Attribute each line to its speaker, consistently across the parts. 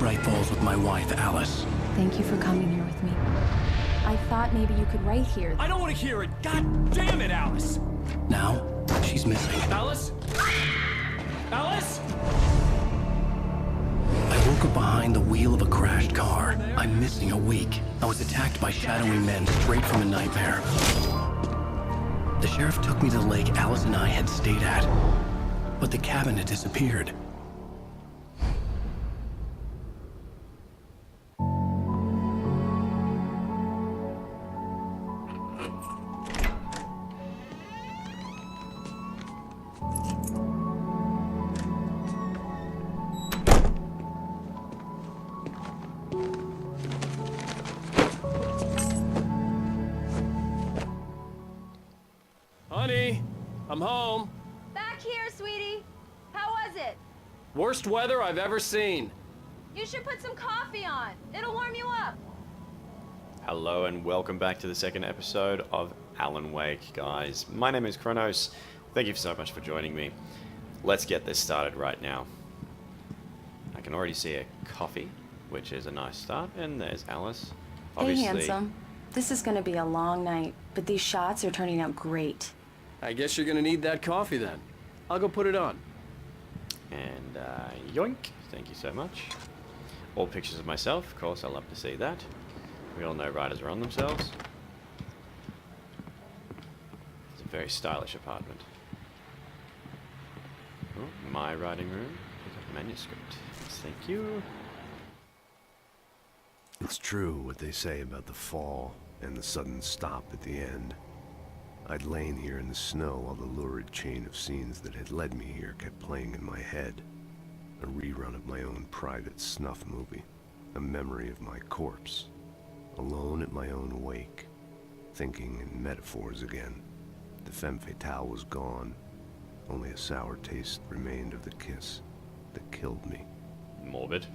Speaker 1: Bright Falls with my wife, Alice.
Speaker 2: Thank you for coming here with me. I thought maybe you could write here.
Speaker 3: I don't want to hear it! God damn it, Alice!
Speaker 1: Now, she's missing.
Speaker 3: Alice? Alice?
Speaker 1: I woke up behind the wheel of a crashed car. I'm missing a week. I was attacked by shadowy men straight from a nightmare. The sheriff took me to the lake Alice and I had stayed at, but the cabin had disappeared.
Speaker 3: Honey, I'm home.
Speaker 4: Back here, sweetie. How was it?
Speaker 3: Worst weather I've ever seen.
Speaker 4: You should put some coffee on. It'll warm you up.
Speaker 5: Hello and welcome back to the second episode of Alan Wake, guys. My name is Kronos. Thank you so much for joining me. Let's get this started right now. I can already see a coffee, which is a nice start, and there's Alice.
Speaker 2: Hey, handsome. This is gonna be a long night, but these shots are turning out great.
Speaker 3: I guess you're gonna need that coffee then. I'll go put it on.
Speaker 5: And yoink, thank you so much. All pictures of myself, of course, I love to see that. We all know writers are on themselves. It's a very stylish apartment. Oh, my writing room. Pick up manuscript. Thank you.
Speaker 6: It's true what they say about the fall and the sudden stop at the end. I'd lain here in the snow while the lurid chain of scenes that had led me here kept playing in my head. A rerun of my own private snuff movie. A memory of my corpse. Alone at my own wake. Thinking in metaphors again. The femme fatale was gone. Only a sour taste remained of the kiss that killed me.
Speaker 5: Morbid.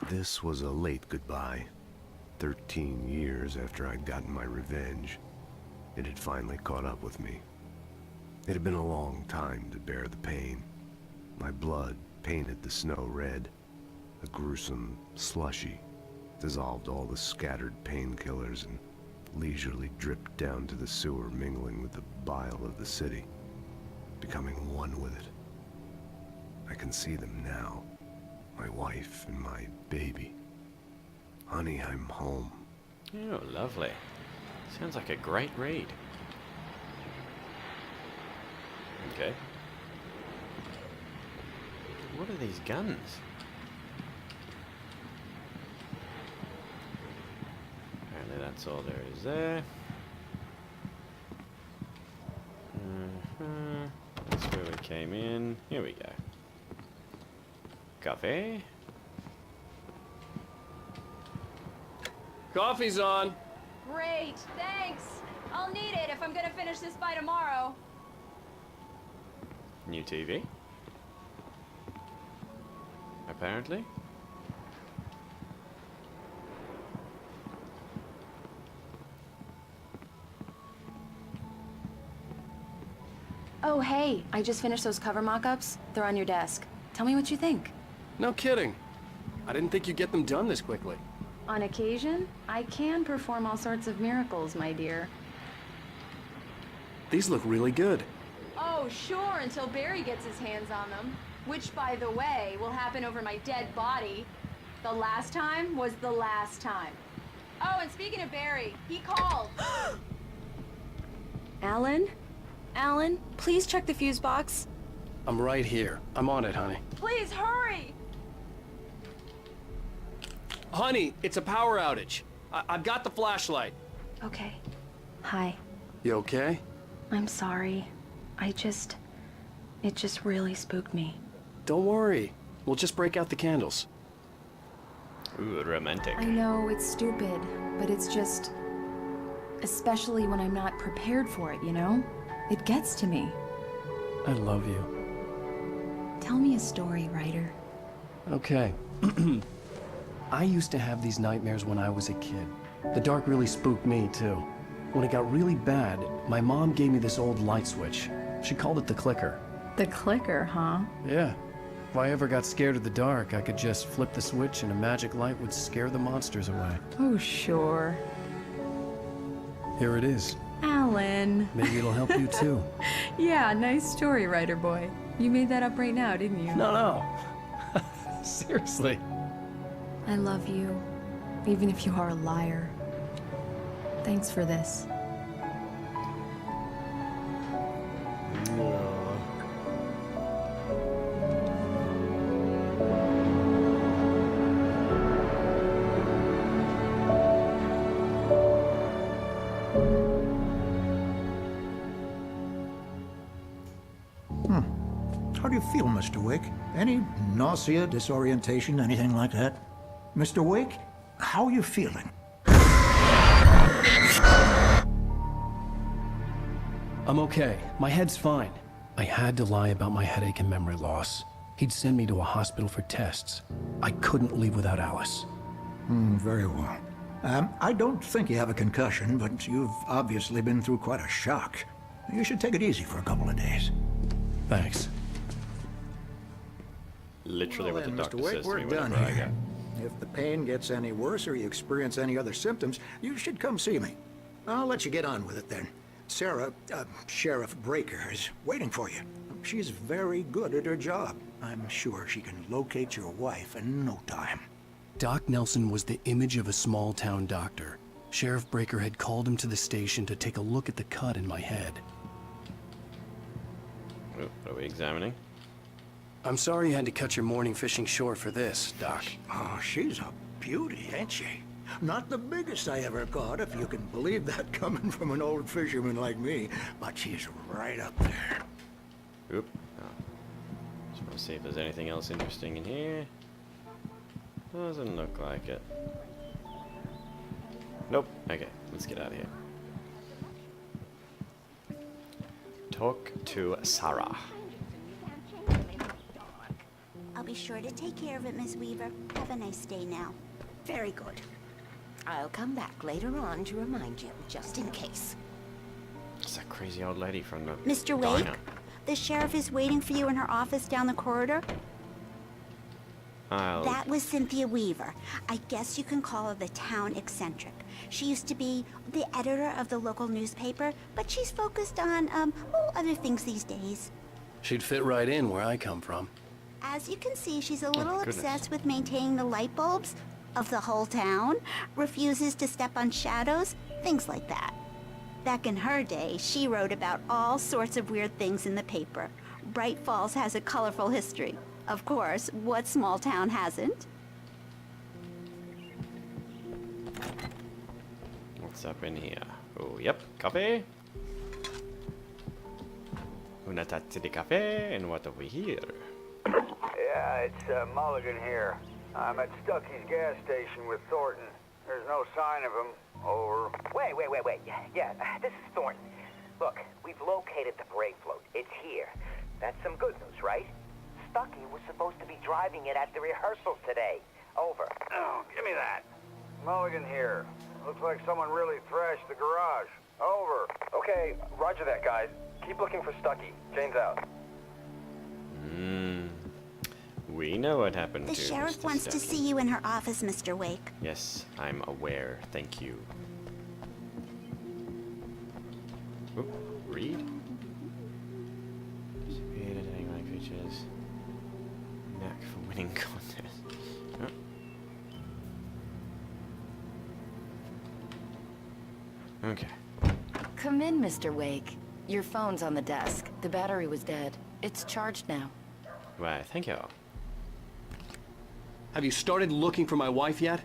Speaker 6: This was a late goodbye. 13 years after I'd gotten my revenge. It had finally caught up with me. It had been a long time to bear the pain. My blood painted the snow red. A gruesome slushy dissolved all the scattered painkillers and leisurely dripped down to the sewer, mingling with the bile of the city, becoming one with it. I can see them now. My wife and my baby. Honey, I'm home.
Speaker 5: Oh, lovely. Sounds like a great read. Okay. What are these guns? Apparently that's all there is there. That's where we came in. Here we go. Coffee.
Speaker 3: Coffee's on.
Speaker 4: Great, thanks. I'll need it if I'm gonna finish this by tomorrow.
Speaker 5: New TV. Apparently.
Speaker 2: Oh, hey, I just finished those cover mock-ups. They're on your desk. Tell me what you think.
Speaker 3: No kidding. I didn't think you'd get them done this quickly.
Speaker 2: On occasion, I can perform all sorts of miracles, my dear.
Speaker 3: These look really good.
Speaker 4: Oh, sure, until Barry gets his hands on them. Which, by the way, will happen over my dead body. The last time was the last time. Oh, and speaking of Barry, he called.
Speaker 2: Alan? Alan, please check the fuse box.
Speaker 3: I'm right here. I'm on it, honey.
Speaker 4: Please hurry!
Speaker 3: Honey, it's a power outage. I've got the flashlight.
Speaker 2: Okay. Hi.
Speaker 3: You okay?
Speaker 2: I'm sorry. It just really spooked me.
Speaker 3: Don't worry. We'll just break out the candles.
Speaker 5: Ooh, romantic.
Speaker 2: I know it's stupid, but it's just... especially when I'm not prepared for it, you know? It gets to me.
Speaker 3: I love you.
Speaker 2: Tell me a story, writer.
Speaker 3: Okay. I used to have these nightmares when I was a kid. The dark really spooked me, too. When it got really bad, my mom gave me this old light switch. She called it the clicker.
Speaker 2: The clicker, huh?
Speaker 3: Yeah. If I ever got scared of the dark, I could just flip the switch and a magic light would scare the monsters away.
Speaker 2: Oh, sure.
Speaker 3: Here it is.
Speaker 2: Alan.
Speaker 3: Maybe it'll help you too.
Speaker 2: Yeah, nice story, writer boy. You made that up right now, didn't you?
Speaker 3: No. Seriously.
Speaker 2: I love you, even if you are a liar. Thanks for this.
Speaker 7: How do you feel, Mr. Wake? Any nausea, disorientation, anything like that? Mr. Wake, how are you feeling?
Speaker 3: I'm okay. My head's fine. I had to lie about my headache and memory loss. He'd send me to a hospital for tests. I couldn't leave without Alice.
Speaker 7: Very well. I don't think you have a concussion, but you've obviously been through quite a shock. You should take it easy for a couple of days.
Speaker 3: Thanks.
Speaker 5: Literally what the
Speaker 7: Mr.
Speaker 5: doctor
Speaker 7: Wake,
Speaker 5: says to
Speaker 7: we're
Speaker 5: me
Speaker 7: done
Speaker 5: whenever I
Speaker 7: here.
Speaker 5: go.
Speaker 7: If the pain gets any worse or you experience any other symptoms, you should come see me. I'll let you get on with it then. Sarah, Sheriff Breaker, is waiting for you. She's very good at her job. I'm sure she can locate your wife in no time.
Speaker 3: Doc Nelson was the image of a small-town doctor. Sheriff Breaker had called him to the station to take a look at the cut in my head.
Speaker 5: Oh, what are we examining?
Speaker 3: I'm sorry you had to cut your morning fishing short for this, Doc.
Speaker 7: Oh, she's a beauty, ain't she? Not the biggest I ever caught, if you can believe that coming from an old fisherman like me, but she's right up there.
Speaker 5: Oop. Oh. Just want to see if there's anything else interesting in here. Doesn't look like it. Nope. Okay, let's get out of here. Talk to Sarah.
Speaker 8: I'll be sure to take care of it, Miss Weaver. Have a nice day now.
Speaker 9: Very good. I'll come back later on to remind you, just in case.
Speaker 5: It's that crazy old lady from the
Speaker 8: Mr. Wake,
Speaker 5: diner.
Speaker 8: the sheriff is waiting for you in her office down the corridor. That was Cynthia Weaver. I guess you can call her the town eccentric. She used to be the editor of the local newspaper, but she's focused on, other things these days.
Speaker 3: She'd fit right in where I come from.
Speaker 8: As you can see, she's a little
Speaker 5: goodness.
Speaker 8: obsessed with maintaining the light bulbs of the whole town, refuses to step on shadows, things like that. Back in her day, she wrote about all sorts of weird things in the paper. Bright Falls has a colorful history. Of course, what small town hasn't?
Speaker 5: What's up in here? Oh, yep, coffee. Una tazza di cafe, and what over here?
Speaker 10: Yeah, it's Mulligan here. I'm at Stucky's gas station with Thornton. There's no sign of him. Over.
Speaker 11: Wait. Yeah, this is Thornton. Look, we've located the brake float. It's here. That's some good news, right? Stucky was supposed to be driving it at the rehearsal today. Over.
Speaker 10: Oh, give me that. Mulligan here. Looks like someone really thrashed the garage. Over.
Speaker 11: Okay, roger that, guys. Keep looking for Stucky. Jane's out.
Speaker 5: We know what happened
Speaker 8: The
Speaker 5: to
Speaker 8: sheriff
Speaker 5: Mr.
Speaker 8: wants to
Speaker 5: Stucky.
Speaker 8: see you in her office, Mr. Wake.
Speaker 5: Yes, I'm aware. Thank you. Oop, read. Speed editing like features. Knack for winning contests. Oh. Okay.
Speaker 9: Come in, Mr. Wake. Your phone's on the desk. The battery was dead. It's charged now.
Speaker 5: Why, thank you.
Speaker 3: Have you started looking for my wife yet?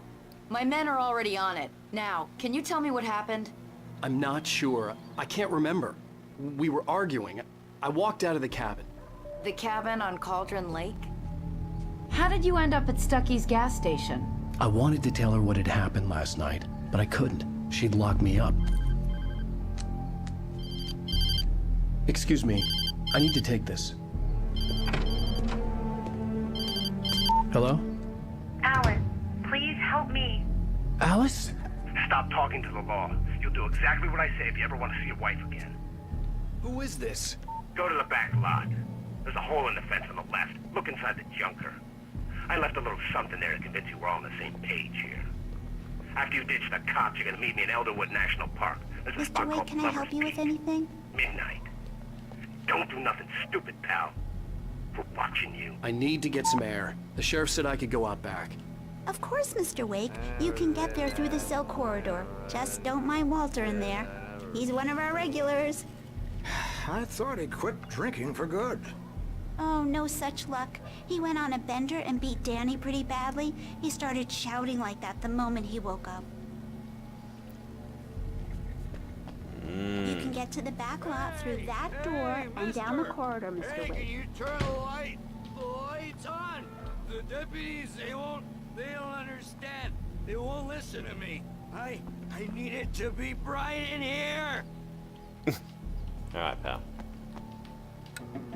Speaker 9: My men are already on it. Now, can you tell me what happened?
Speaker 3: I'm not sure. I can't remember. We were arguing. I walked out of the cabin.
Speaker 9: The cabin on Cauldron Lake?
Speaker 2: How did you end up at Stucky's gas station?
Speaker 3: I wanted to tell her what had happened last night, but I couldn't. She'd lock me up. Excuse me. I need to take this. Hello?
Speaker 12: Alan, please help me.
Speaker 3: Alice?
Speaker 12: Stop talking to the law. You'll do exactly what I say if you ever want to see your wife again.
Speaker 3: Who is this?
Speaker 12: Go to the back lot. There's a hole in the fence on the left. Look inside the junker. I left a little something there to convince you we're all on the same page here. After you ditch the cops, you're gonna meet me in Elderwood National Park. There's a
Speaker 8: Mr.
Speaker 12: spot
Speaker 8: Wake,
Speaker 12: called
Speaker 8: can I
Speaker 12: Lover's
Speaker 8: help you with
Speaker 12: Peak.
Speaker 8: anything?
Speaker 12: Midnight. Don't do nothing stupid, pal. We're watching you.
Speaker 3: I need to get some air. The sheriff said I could go out back.
Speaker 8: Of course, Mr. Wake. You can get there through the cell corridor. Just don't mind Walter in there. He's one of our regulars.
Speaker 7: I thought he'd quit drinking for good.
Speaker 8: Oh, no such luck. He went on a bender and beat Danny pretty badly. He started shouting like that the moment he woke up. You can get to the back lot through that door and down the corridor, Mr. Wake.
Speaker 10: you turn the light? The light's on. The deputies, they don't understand. They won't listen to me. I need it to be bright in here.
Speaker 5: Alright, pal.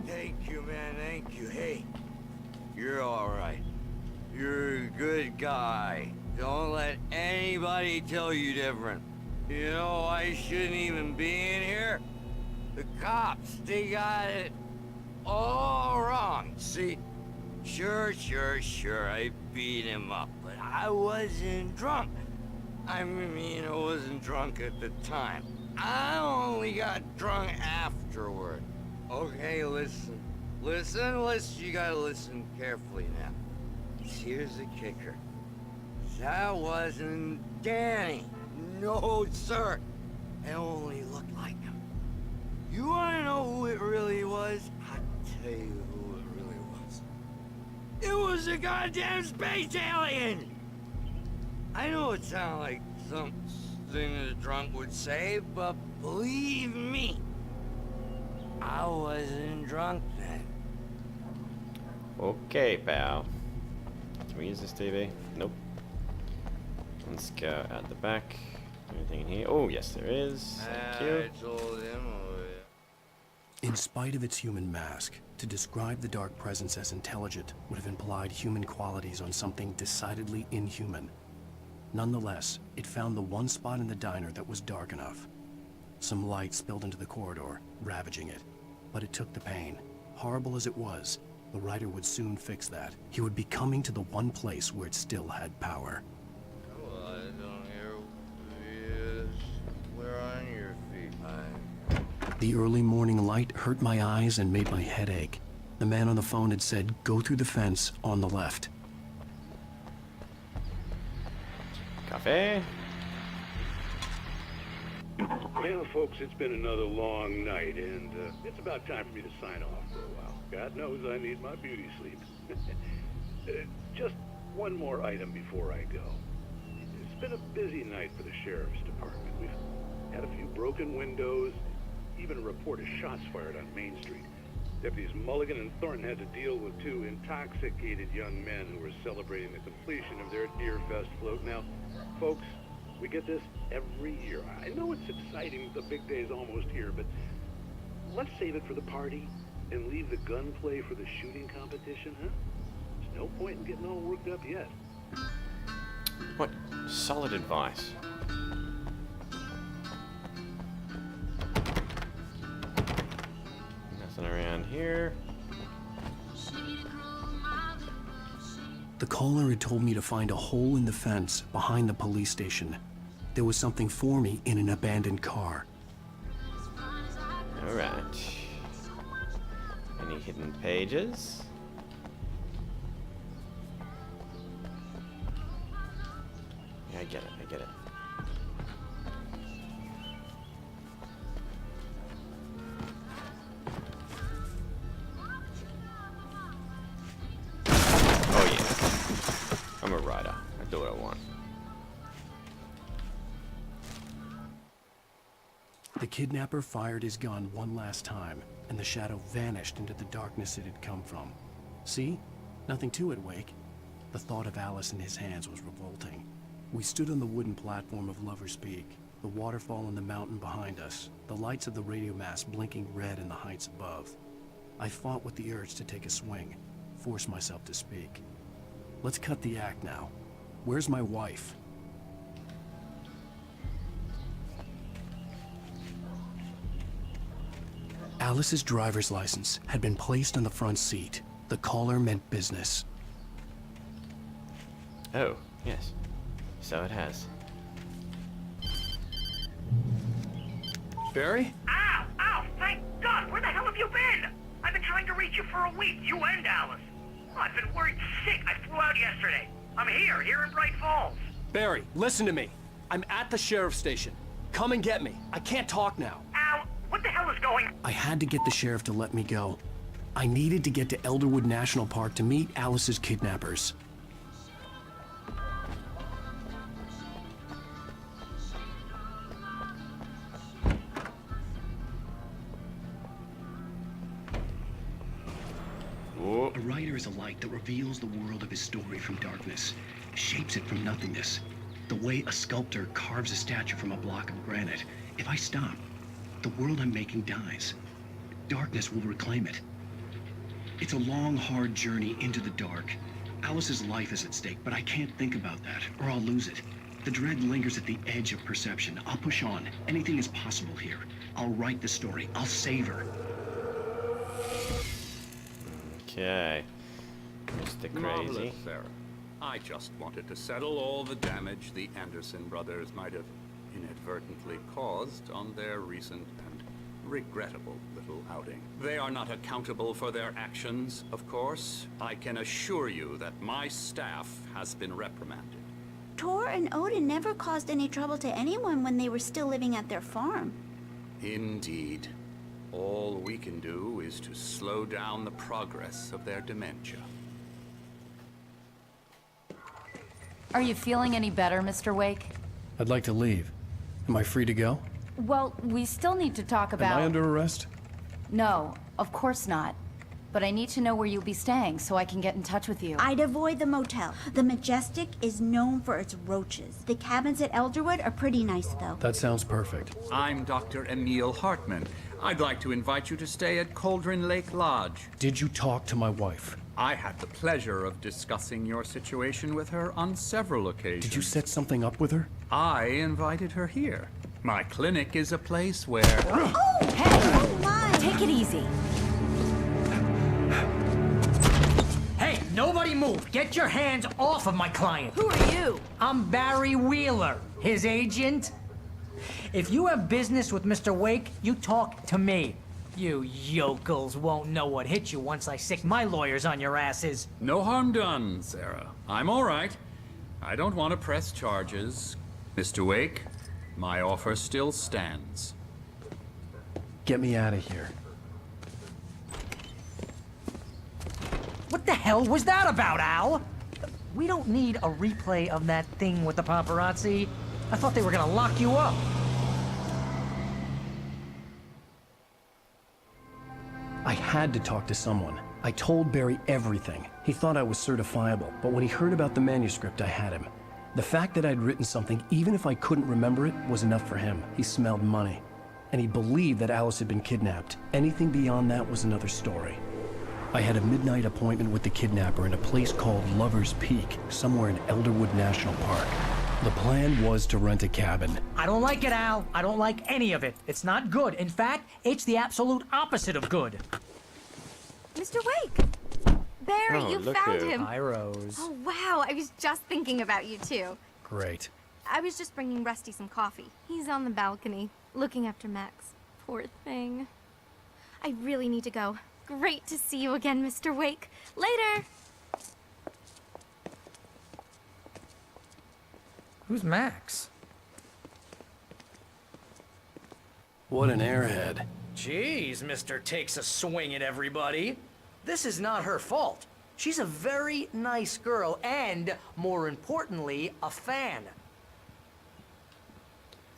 Speaker 10: Thank you, man, thank you. Hey, you're all right. You're a good guy. Don't let anybody tell you different. You know, I shouldn't even be in here. The cops, they got it all wrong. See, sure, I beat him up, but I wasn't drunk. I mean, I wasn't drunk at the time. I only got drunk afterward. Okay, listen. You gotta listen carefully now. Here's the kicker. That wasn't Danny. No, sir. It only looked like him. You wanna know who it really was? I'll tell you who it really was. It was a goddamn space alien! I know it sounds like something a drunk would say, but believe me, I wasn't drunk then.
Speaker 5: Okay, pal. Can we use this TV? Nope. Let's go out the back. Anything in here? Oh, yes, there is. Thank you.
Speaker 10: I told him.
Speaker 3: In spite of its human mask, to describe the dark presence as intelligent would have implied human qualities on something decidedly inhuman. Nonetheless, it found the one spot in the diner that was dark enough. Some light spilled into the corridor, ravaging it. But it took the pain. Horrible as it was, the writer would soon fix that. He would be coming to the one place where it still had power.
Speaker 10: Well, I don't hear. We're on your feet.
Speaker 3: The early morning light hurt my eyes and made my head ache. The man on the phone had said, "Go through the fence on the left."
Speaker 5: Cafe.
Speaker 13: Well, folks, it's been another long night, and it's about time for me to sign off for a while. God knows I need my beauty sleep. Just one more item before I go. It's been a busy night for the sheriff's department. We've had a few broken windows, even a report of shots fired on Main Street. Deputies Mulligan and Thornton had to deal with two intoxicated young men who were celebrating the completion of their Deerfest float. Now, folks, we get this every year. I know it's exciting, the big day's almost here, but let's save it for the party and leave the gunplay for the shooting competition, huh? There's no point in getting all worked up yet.
Speaker 5: What solid advice. Nothing around here.
Speaker 3: The caller had told me to find a hole in the fence behind the police station. There was something for me in an abandoned car.
Speaker 5: All right. Any hidden pages? Yeah, I get it. Oh yeah. I'm a writer. I do what I want.
Speaker 3: The kidnapper fired his gun one last time, and the shadow vanished into the darkness it had come from. See? Nothing to it, Wake. The thought of Alice in his hands was revolting. We stood on the wooden platform of Lover's Peak, the waterfall on the mountain behind us, the lights of the radio mast blinking red in the heights above. I fought with the urge to take a swing, force myself to speak. Let's cut the act now. Where's my wife? Alice's driver's license had been placed on the front seat. The collar meant business.
Speaker 5: Oh, yes. So it has.
Speaker 3: Barry?
Speaker 12: Ow! Ow! Thank God! Where the hell have you been? I've been trying to reach you for a week, you and Alice. Oh, I've been worried sick. I flew out yesterday. I'm here in Bright Falls.
Speaker 3: Barry, listen to me. I'm at the sheriff's station. Come and get me. I can't talk now.
Speaker 12: Al, what the hell is going on?
Speaker 3: I had to get the sheriff to let me go. I needed to get to Elderwood National Park to meet Alice's kidnappers. A writer is a light that reveals the world of his story from darkness, shapes it from nothingness. The way a sculptor carves a statue from a block of granite. If I stop, the world I'm making dies. Darkness will reclaim it. It's a long, hard journey into the dark. Alice's life is at stake, but I can't think about that, or I'll lose it. The dread lingers at the edge of perception. I'll push on. Anything is possible here. I'll write the story. I'll save her.
Speaker 5: Okay. Mr. Crazy.
Speaker 14: Marvelous, Sarah. I just wanted to settle all the damage the Anderson brothers might have inadvertently caused on their recent and regrettable little outing. They are not accountable for their actions, of course. I can assure you that my staff has been reprimanded.
Speaker 8: Tor and Odin never caused any trouble to anyone when they were still living at their farm.
Speaker 14: Indeed. All we can do is to slow down the progress of their dementia.
Speaker 9: Are you feeling any better, Mr. Wake?
Speaker 3: I'd like to leave. Am I free to go?
Speaker 9: Well, we still need to talk about...
Speaker 3: Am I under arrest?
Speaker 9: No, of course not. But I need to know where you'll be staying so I can get in touch with you.
Speaker 8: I'd avoid the motel. The Majestic is known for its roaches. The cabins at Elderwood are pretty nice, though.
Speaker 3: That sounds perfect.
Speaker 14: I'm Dr. Emil Hartman. I'd like to invite you to stay at Cauldron Lake Lodge.
Speaker 3: Did you talk to my wife?
Speaker 14: I had the pleasure of discussing your situation with her on several occasions.
Speaker 3: Did you set something up with her?
Speaker 14: I invited her here. My clinic is a place where...
Speaker 8: Oh! Hey! Oh my!
Speaker 9: Take it easy.
Speaker 15: Hey, nobody move! Get your hands off of my client!
Speaker 9: Who are you?
Speaker 15: I'm Barry Wheeler, his agent. If you have business with Mr. Wake, you talk to me. You yokels won't know what hit you once I sick my lawyers on your asses.
Speaker 14: No harm done, Sarah. I'm all right. I don't want to press charges. Mr. Wake, my offer still stands.
Speaker 3: Get me out of here.
Speaker 15: What the hell was that about, Al? We don't need a replay of that thing with the paparazzi. I thought they were gonna lock you up.
Speaker 3: I had to talk to someone. I told Barry everything. He thought I was certifiable, but when he heard about the manuscript, I had him. The fact that I'd written something, even if I couldn't remember it, was enough for him. He smelled money. And he believed that Alice had been kidnapped. Anything beyond that was another story. I had a midnight appointment with the kidnapper in a place called Lover's Peak, somewhere in Elderwood National Park. The plan was to rent a cabin.
Speaker 15: I don't like it, Al. I don't like any of it. It's not good. In fact, it's the absolute opposite of good.
Speaker 16: Mr. Wake! Barry,
Speaker 5: Oh,
Speaker 16: you
Speaker 5: look
Speaker 16: found
Speaker 5: who.
Speaker 16: him!
Speaker 15: Hi, Rose.
Speaker 16: Oh, wow, I was just thinking about you, too.
Speaker 3: Great.
Speaker 16: I was just bringing Rusty some coffee. He's on the balcony, looking after Max. Poor thing. I really need to go. Great to see you again, Mr. Wake. Later!
Speaker 15: Who's Max?
Speaker 3: What an airhead.
Speaker 15: Jeez, Mr. Takes a swing at everybody. This is not her fault. She's a very nice girl and, more importantly, a fan.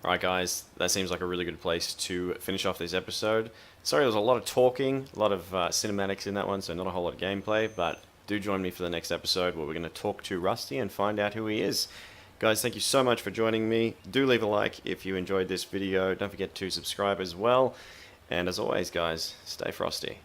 Speaker 5: Alright guys, that seems like a really good place to finish off this episode. Sorry, there was a lot of talking, a lot of cinematics in that one, so not a whole lot of gameplay, but do join me for the next episode where we're going to talk to Rusty and find out who he is. Guys, thank you so much for joining me. Do leave a like if you enjoyed this video. Don't forget to subscribe as well. And as always, guys, stay frosty.